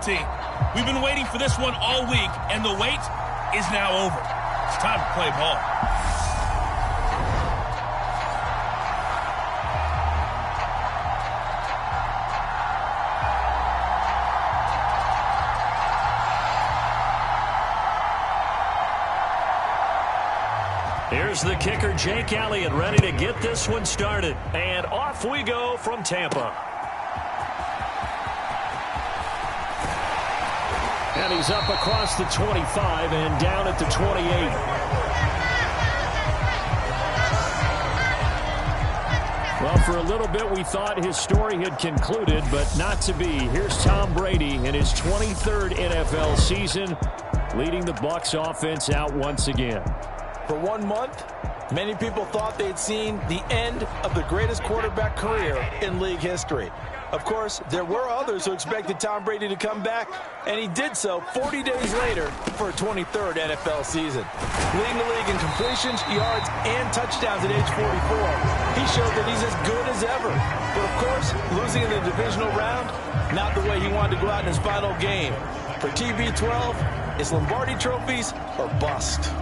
team. We've been waiting for this one all week, and the wait is now over. It's time to play ball. Here's the kicker, Jake Elliott, ready to get this one started. And off we go from Tampa. And he's up across the 25 and down at the 28. Well, for a little bit we thought his story had concluded, but not to be. Here's Tom Brady in his 23rd NFL season, leading the Bucs offense out once again. For 1 month, many people thought they'd seen the end of the greatest quarterback career in league history. Of course, there were others who expected Tom Brady to come back, and he did so 40 days later for a 23rd NFL season. Leading the league in completions, yards, and touchdowns at age 44, he showed that he's as good as ever. But of course, losing in the divisional round, not the way he wanted to go out in his final game. For TB12, it's Lombardi trophies or bust.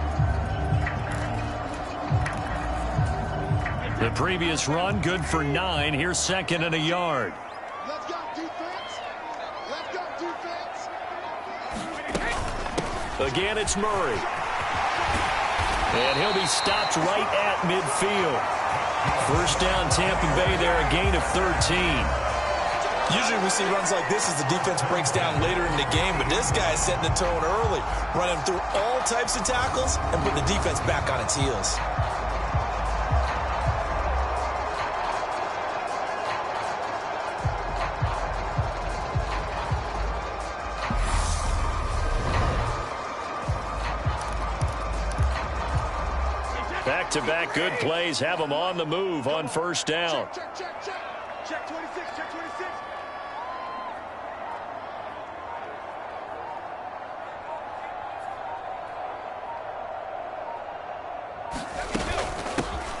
The previous run, good for 9. Here's second and a yard. Let's go, defense. Let's go, defense. Again, it's Murray. And he'll be stopped right at midfield. First down, Tampa Bay there, a gain of 13. Usually we see runs like this as the defense breaks down later in the game, but this guy is setting the tone early, running through all types of tackles and putting the defense back on its heels. Back-to-back good plays have them on the move on first down. Check 26, check 26.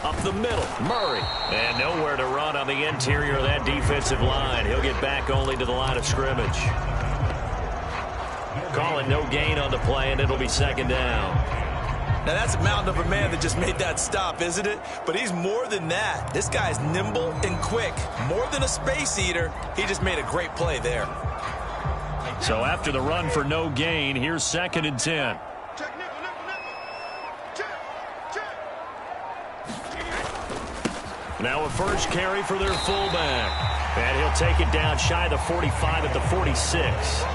Up the middle, Murray. And nowhere to run on the interior of that defensive line. He'll get back only to the line of scrimmage. Calling no gain on the play, and it'll be second down. Now, that's a mountain of a man that just made that stop, isn't it? But he's more than that. This guy's nimble and quick. More than a space eater, he just made a great play there. So after the run for no gain, here's second and 10. Check nickel. Check. Now a first carry for their fullback. And he'll take it down shy of the 45 at the 46.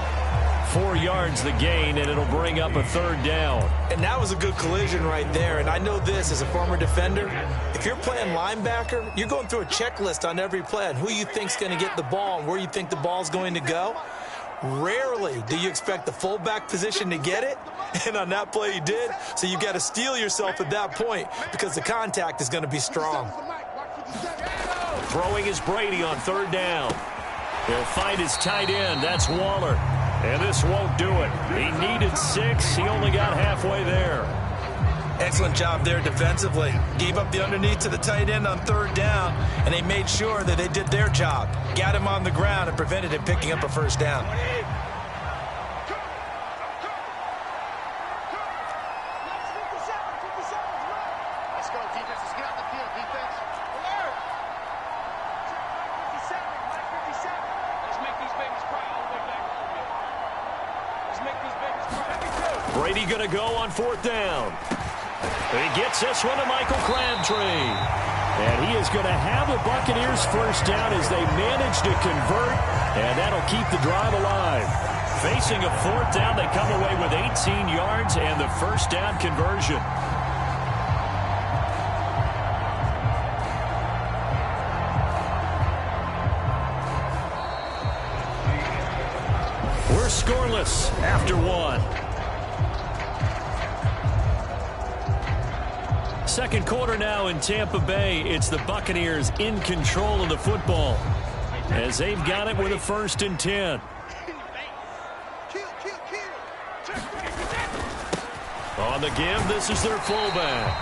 4 yards the gain, and it'll bring up a third down. And that was a good collision right there. And I know this as a former defender. If you're playing linebacker, you're going through a checklist on every play on who you think's going to get the ball and where you think the ball's going to go. Rarely do you expect the fullback position to get it. And on that play he did. So you got to steel yourself at that point because the contact is going to be strong. Throwing is Brady on third down. He'll find his tight end. That's Waller. And this won't do it. He needed 6. He only got halfway there. Excellent job there defensively. Gave up the underneath to the tight end on third down, and they made sure that they did their job. Got him on the ground and prevented him picking up a first down. Let's go, defense. Let's get out the field, defense. Alert! Check 57. Let's make these babies cry all the way back home, man. Let's make these babies cry. Brady going to go on fourth down. He gets this one to Michael Crabtree. And he is going to have the Buccaneers first down as they manage to convert, and that'll keep the drive alive. Facing a fourth down, they come away with 18 yards and the first down conversion. We're scoreless after one. Second quarter now in Tampa Bay. It's the Buccaneers in control of the football as they've got it with a 1st and 10. On the give, this is their fullback.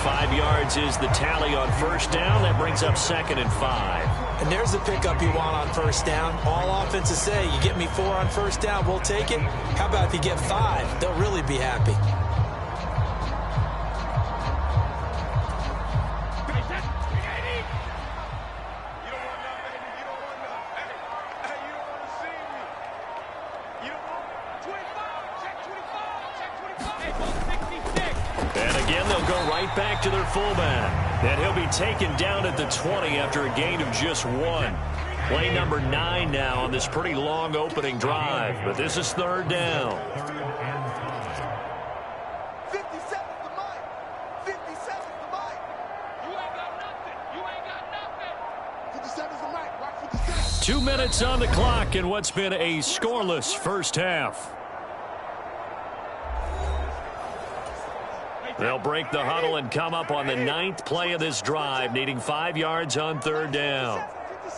5 yards is the tally on first down. That brings up 2nd and 5. And there's the pickup you want on first down. All offenses say, you get me 4 on first down, we'll take it. How about if you get 5? They'll really be happy. Back to their fullback. And he'll be taken down at the 20 after a gain of just 1. Play number 9 now on this pretty long opening drive. But this is third down. 57's the mic. 57's the mic. You ain't got nothing. You ain't got nothing. 57's the mic. Rock 57. 2 minutes on the clock in what's been a scoreless first half. They'll break the huddle and come up on the 9th play of this drive, needing 5 yards on third down. Let's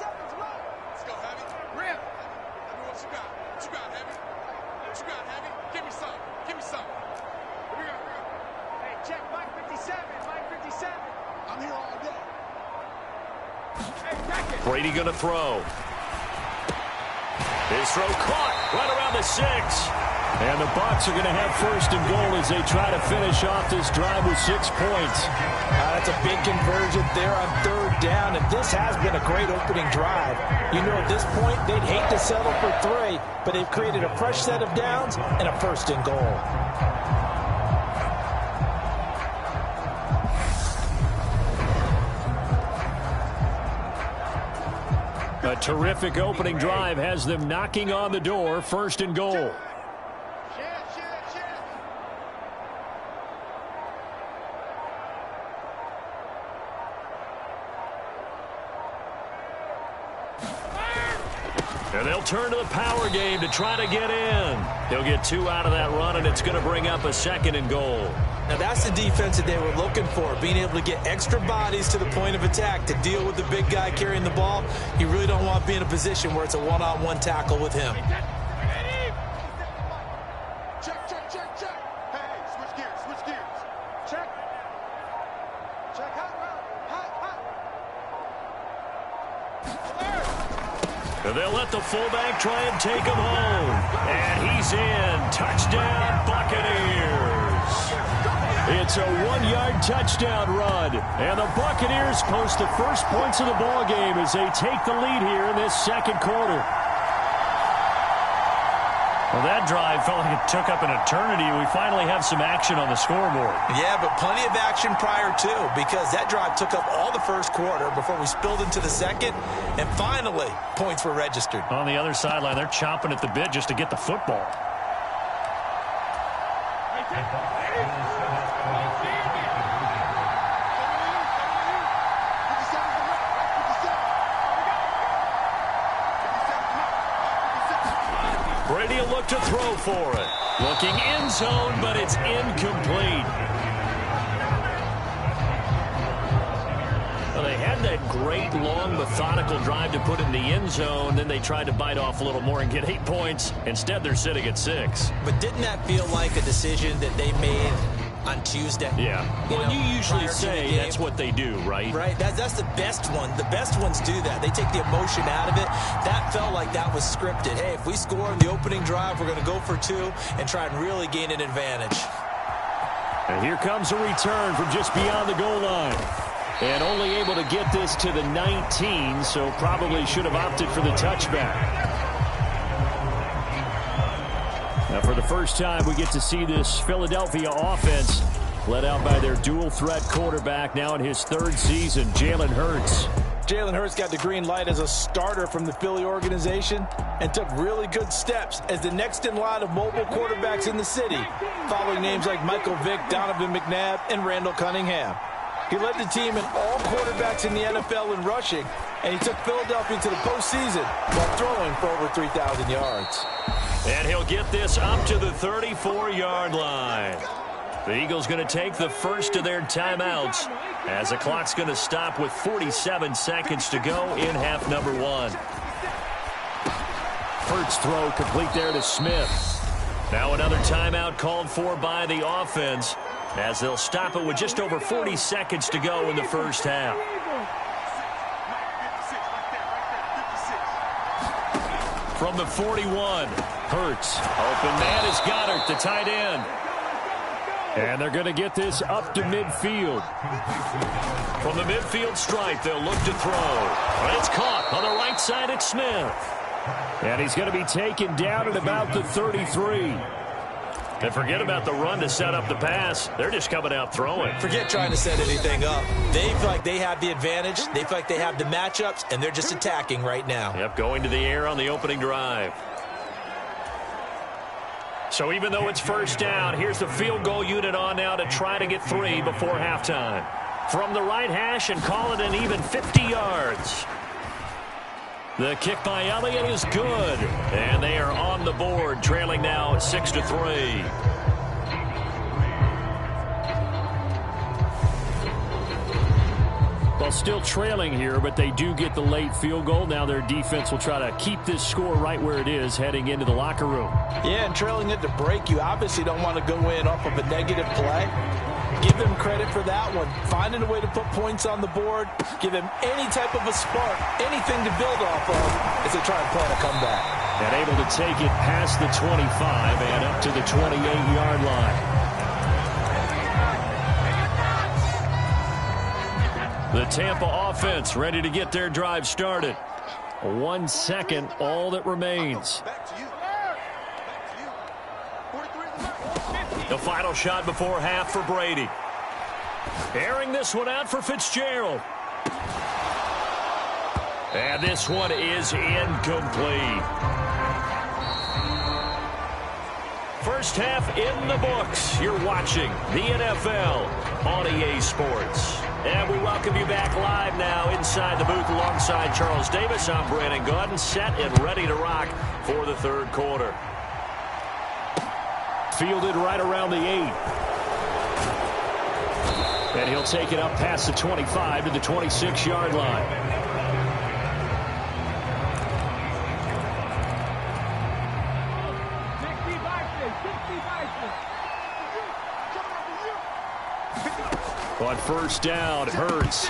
go, Heavy. Rip. What you got? What you got, Heavy? What you got, Heavy? Give me some. Give me some. Here we go. Hey, check Mike 57. Mike 57. I'm here all day. Hey, check it. Brady going to throw. His throw caught right around the 6. And the Bucs are going to have first and goal as they try to finish off this drive with 6 points. That's a big conversion there on third down, and this has been a great opening drive. You know, at this point, they'd hate to settle for 3, but they've created a fresh set of downs and a first and goal. A terrific opening drive has them knocking on the door, first and goal. And they'll turn to the power game to try to get in. He'll get 2 out of that run, and it's going to bring up a second and goal. Now, that's the defense that they were looking for, being able to get extra bodies to the point of attack to deal with the big guy carrying the ball. You really don't want to be in a position where it's a one-on-one tackle with him. Check, check, check, check. Hey, switch gears, switch gears. Check. Check, hot, hot, hot. And they'll let the fullback try and take him home. And he's in. Touchdown, Buccaneers. It's a 1-yard touchdown run. And the Buccaneers post the first points of the ball game as they take the lead here in this second quarter. Well, that drive felt like it took up an eternity. We finally have some action on the scoreboard. Yeah, but plenty of action prior to, because that drive took up all the first quarter before we spilled into the second, and finally, points were registered. On the other sideline, they're chomping at the bit just to get the football. Brady will look to throw for it. Looking end zone, but it's incomplete. Well, they had that great, long, methodical drive to put in the end zone. Then they tried to bite off a little more and get 8 points. Instead, they're sitting at 6. But didn't that feel like a decision that they made on Tuesday? Yeah. Well, you usually say that's what they do, right? Right. That's the best one. The best ones do that. They take the emotion out of it. That felt like that was scripted. Hey, if we score in the opening drive, we're going to go for 2 and try and really gain an advantage. And here comes a return from just beyond the goal line. And only able to get this to the 19, so probably should have opted for the touchback. Now, for the first time, we get to see this Philadelphia offense led out by their dual-threat quarterback now in his 3rd season, Jalen Hurts. Jalen Hurts got the green light as a starter from the Philly organization and took really good steps as the next in line of mobile quarterbacks in the city, following names like Michael Vick, Donovan McNabb, and Randall Cunningham. He led the team in all quarterbacks in the NFL in rushing, and he took Philadelphia to the postseason while throwing for over 3,000 yards. And he'll get this up to the 34-yard line. The Eagles going to take the first of their timeouts as the clock's going to stop with 47 seconds to go in half number 1. Hurts throw complete there to Smith. Now another timeout called for by the offense as they'll stop it with just over 40 seconds to go in the first half. from the 41. Hurts. Open man is Goddard, the tight end. And they're going to get this up to midfield. From the midfield stripe, they'll look to throw. And it's caught on the right side at Smith. And he's going to be taken down at about the 33. And forget about the run to set up the pass. They're just coming out throwing. Forget trying to set anything up. They feel like they have the advantage. They feel like they have the matchups, and they're just attacking right now. Yep, going to the air on the opening drive. So even though it's first down, here's the field goal unit on now to try to get 3 before halftime. From the right hash and call it an even 50 yards. The kick by Elliott is good. And they are on the board, trailing now 6-3. Well, still trailing here, but they do get the late field goal. Now their defense will try to keep this score right where it is heading into the locker room. Yeah, and trailing it to break, you obviously don't want to go in off of a negative play. Give them credit for that one. Finding a way to put points on the board, give them any type of a spark, anything to build off of as they try and plan a comeback. And able to take it past the 25 and up to the 28-yard line. The Tampa offense ready to get their drive started. 1 second, all that remains. The final shot before half for Brady. Airing this one out for Fitzgerald. And this one is incomplete. First half in the books. You're watching the NFL on EA Sports. And we welcome you back live now inside the booth alongside Charles Davis. I'm Brandon Gaudin, set and ready to rock for the third quarter. Fielded right around the 8. And he'll take it up past the 25 to the 26-yard line. On first down, Hurts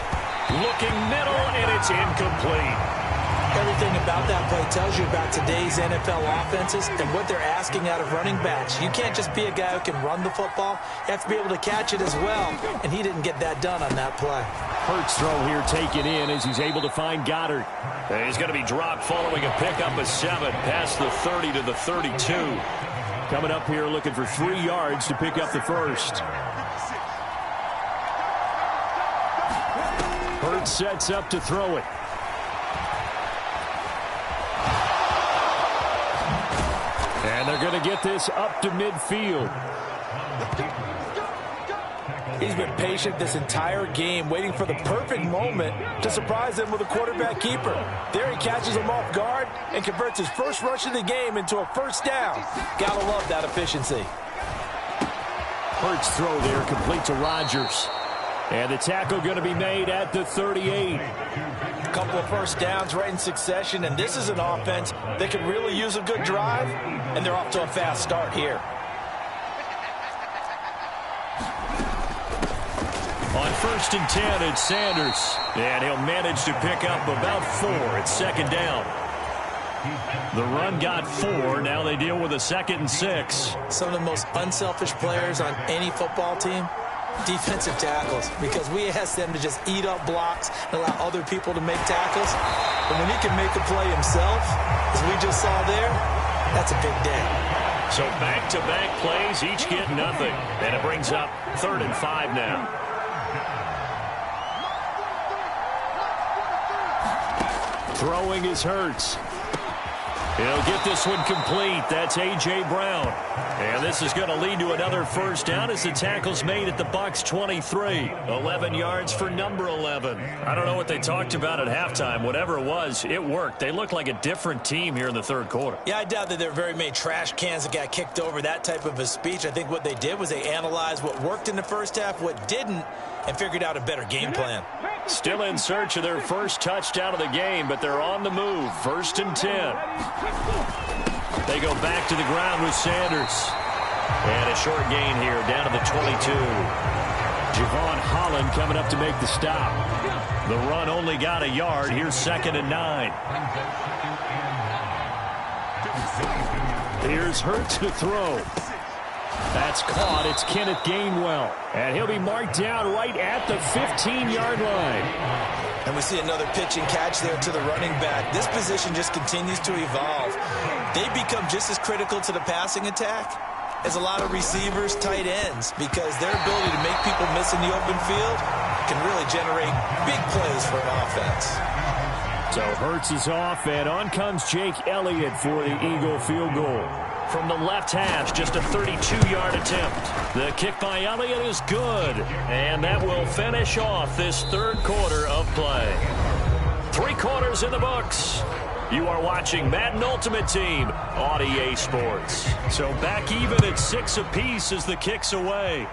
looking middle, and it's incomplete. Everything about that play tells you about today's NFL offenses and what they're asking out of running backs. You can't just be a guy who can run the football. You have to be able to catch it as well, and he didn't get that done on that play. Hurts throw here taken in as he's able to find Goddard. And he's going to be dropped following a pickup of 7 past the 30 to the 32. Coming up here looking for 3 yards to pick up the first. Hurts sets up to throw it. And they're going to get this up to midfield. He's been patient this entire game, waiting for the perfect moment to surprise them with a quarterback keeper. There he catches him off guard and converts his first rush of the game into a first down. Gotta love that efficiency. Hurts throw there, complete to Rodgers. And the tackle going to be made at the 38. A couple of first downs right in succession, and this is an offense that could really use a good drive, and they're off to a fast start here. On first and 10, it's Sanders. And he'll manage to pick up about 4. It's second down. The run got 4. Now they deal with a 2nd and 6. Some of the most unselfish players on any football team, defensive tackles, because we ask them to just eat up blocks and allow other people to make tackles. But when he can make a play himself, as we just saw there, that's a big day. So back-to-back plays, each get nothing. And it brings up 3rd and 5 now. Throwing is Hurts. He'll get this one complete. That's A.J. Brown. And this is going to lead to another first down as the tackle's made at the Bucs 23. 11 yards for number 11. I don't know what they talked about at halftime. Whatever it was, it worked. They look like a different team here in the third quarter. Yeah, I doubt that there are very many trash cans that got kicked over, that type of a speech. I think what they did was they analyzed what worked in the first half, what didn't, and figured out a better game plan. Still in search of their first touchdown of the game, but they're on the move. 1st and 10. They go back to the ground with Sanders. And a short gain here down to the 22. Javon Holland coming up to make the stop. The run only got a yard. Here's 2nd and 9. Here's Hurts to throw. That's caught. It's Kenneth Gainwell. And he'll be marked down right at the 15-yard line. And we see another pitch and catch there to the running back. This position just continues to evolve. They become just as critical to the passing attack as a lot of receivers, tight ends, because their ability to make people miss in the open field can really generate big plays for an offense. So Hurts is off, and on comes Jake Elliott for the Eagle field goal. From the left hash, just a 32-yard attempt. The kick by Elliott is good, and that will finish off this third quarter of play. 3 quarters in the books. You are watching Madden Ultimate Team on EA Sports. So back even at 6 apiece as the kick's away.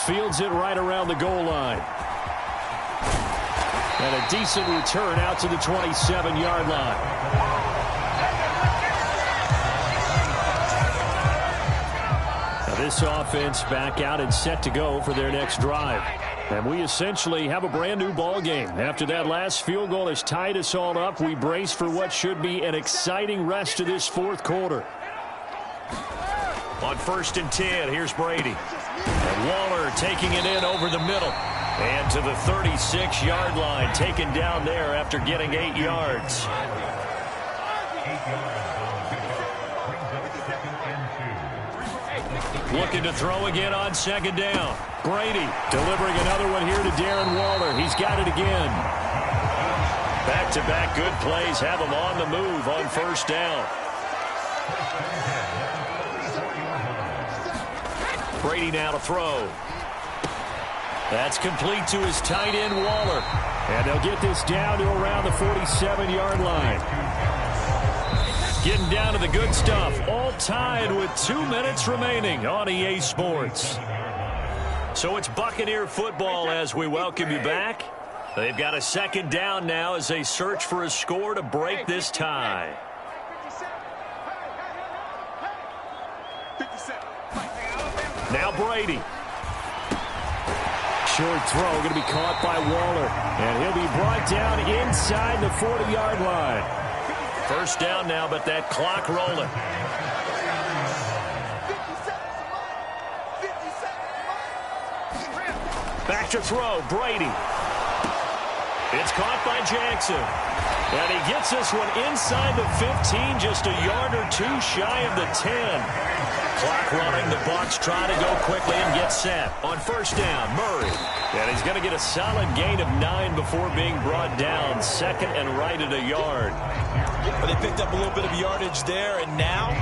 Fields it right around the goal line. And a decent return out to the 27-yard line. This offense back out and set to go for their next drive. And we essentially have a brand new ball game. After that last field goal has tied us all up, we brace for what should be an exciting rest of this fourth quarter. On 1st and 10, here's Brady. And Waller taking it in over the middle. And to the 36-yard line, taken down there after getting 8 yards. Looking to throw again on 2nd down. Brady delivering another one here to Darren Waller. He's got it again. Back-to-back good plays have him on the move on 1st down. Brady now to throw. That's complete to his tight end, Waller. And they'll get this down to around the 47-yard line. Getting down to the good stuff. All tied with 2 minutes remaining on EA Sports. So it's Buccaneer football as we welcome you back. They've got a 2nd down now as they search for a score to break this tie. Now Brady. Short throw going to be caught by Waller. And he'll be brought down inside the 40-yard line. 1st down now, but that clock rolling. Back to throw, Brady. It's caught by Jackson. And he gets this one inside the 15, just a yard or 2 shy of the 10. Clock running, the Bucs try to go quickly and get set. On 1st down, Murray. And he's going to get a solid gain of 9 before being brought down. 2nd and right at a yard. But they picked up a little bit of yardage there, and now,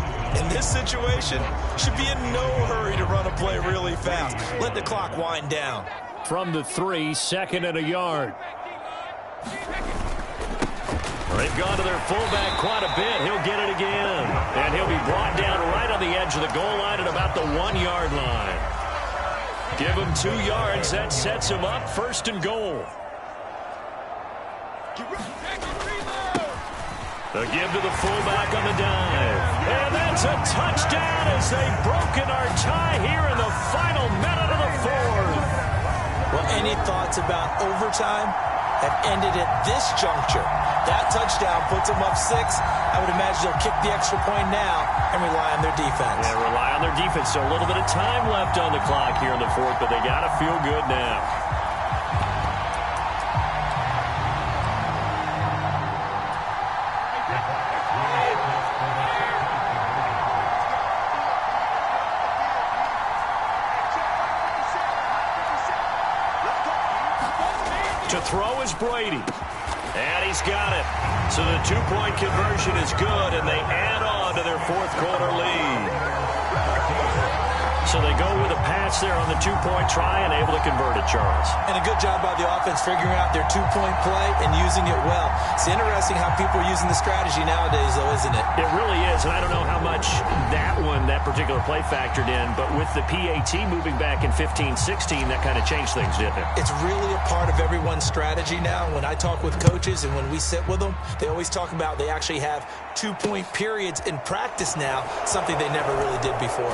in this situation, should be in no hurry to run a play really fast. Let the clock wind down. From the 3, 2nd and a yard. They've gone to their fullback quite a bit. He'll get it again. And he'll be brought down right on the edge of the goal line at about the 1-yard line. Give him 2 yards. That sets him up 1st and goal. The give to the fullback on the dive. And that's a touchdown as they've broken our tie here in the final minute of the 4th. Well, any thoughts about overtime have ended at this juncture. That touchdown puts them up 6. I would imagine they'll kick the extra point now and rely on their defense. Yeah, rely on their defense. So a little bit of time left on the clock here in the 4th, but they got to feel good now. To throw is Brady. And he's got it. So the 2-point conversion is good, and they add on to their 4th quarter lead. So they go with a pass there on the 2-point try and able to convert it, Charles. And a good job by the offense figuring out their 2-point play and using it well. It's interesting how people are using the strategy nowadays, though, isn't it? It really is, and I don't know how much that particular play factored in, but with the PAT moving back in 15-16, that kind of changed things, didn't it? It's really a part of everyone's strategy now. When I talk with coaches and when we sit with them, they always talk about they actually have 2-point periods in practice now, something they never really did before.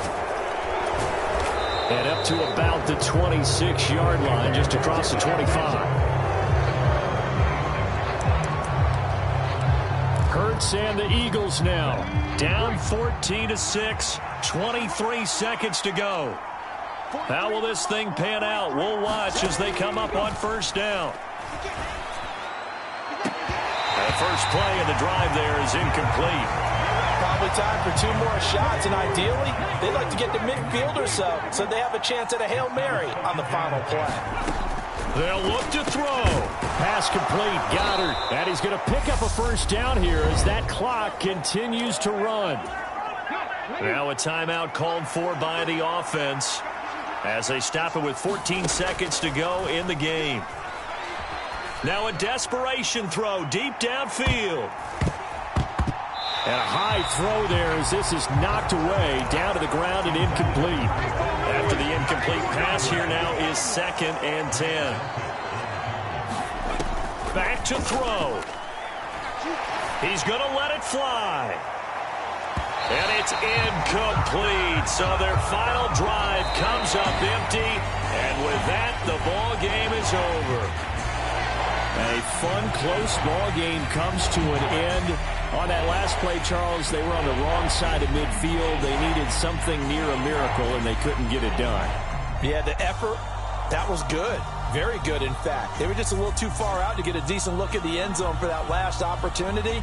And up to about the 26-yard line, just across the 25. starts, and the Eagles now down 14-6, 23 seconds to go. How will this thing pan out? We'll watch as they come up on first down. The first play of the drive there is incomplete. Probably time for 2 more shots, and ideally, they'd like to get to midfield or so they have a chance at a Hail Mary on the final play. They'll look to throw. Pass complete. Goddard. And he's going to pick up a first down here as that clock continues to run. Now a timeout called for by the offense as they stop it with 14 seconds to go in the game. Now a desperation throw deep downfield. And a high throw there as this is knocked away down to the ground and incomplete. After the incomplete pass, here now is 2nd and 10. Back to throw. He's going to let it fly. And it's incomplete. So their final drive comes up empty. And with that, the ball game is over. A fun, close ball game comes to an end. On that last play, Charles, they were on the wrong side of midfield. They needed something near a miracle, and they couldn't get it done. Yeah, the effort, that was good. Very good, in fact. They were just a little too far out to get a decent look at the end zone for that last opportunity.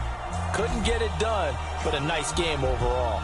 Couldn't get it done, but a nice game overall.